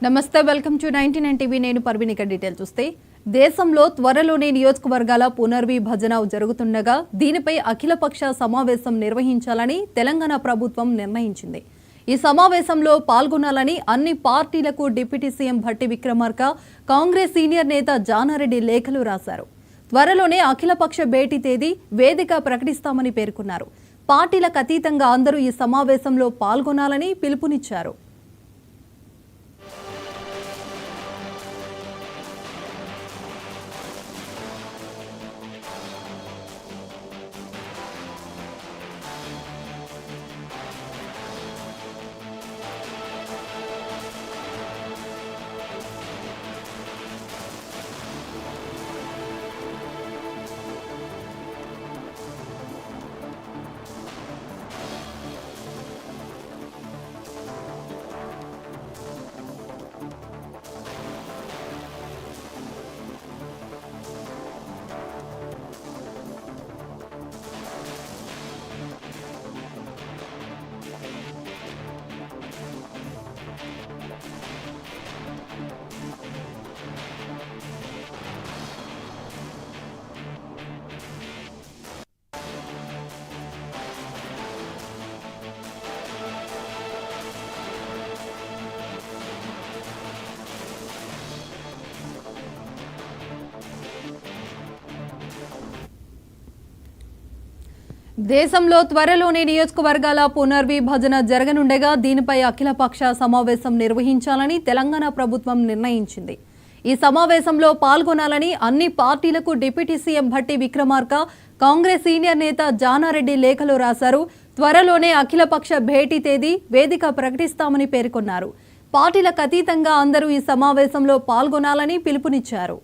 నమస్తే, welcome to 99 TV. నేను పర్వీనిక. Detail చూస్తే దేశంలో త్వరలోనే నియోజకవర్గాల పునర్విభజన జరుగుతుండగా దీనిపై అఖిలపక్ష సమావేశం నిర్వహించాలని తెలంగాణ ప్రభుత్వం నిర్ణయించింది. ఈ సమావేశంలో పాల్గొనాలని అన్ని పార్టీలకు deputy CM Bhatti Vikramarka, Congress senior నేత జానారెడ్డి లేఖలు రాశారు. త్వరలోనే అఖిలపక్ష భేటీ తేదీ, వేదిక ప్రకటిస్తామని పేర్కొన్నారు. పార్టీలకు అతీతంగా అందరూ ఈ సమావేశంలో పాల్గొనాలని పిలుపునిచ్చారు. దేశంలో త్వరలోనే నియోజకవర్గాల పునర్విభజన జరగనుండగా దీనిపై అఖిలపక్ష సమావేశం నిర్వహించాలని తెలంగాణ ప్రభుత్వం నిర్ణయించింది. ఈ సమావేశంలో పాల్గొనాలని అన్ని పార్టీలకు deputy CM Bhatti Vikramarka, Congress senior నేత జానారెడ్డి లేఖలు రాశారు. త్వరలోనే అఖిలపక్ష భేటీ తేదీ, వేదిక ప్రకటిస్తామని పేర్కొన్నారు. పార్టీలకు అతీతంగా అందరూ ఈ సమావేశంలో పాల్గొనాలని పిలుపునిచ్చారు.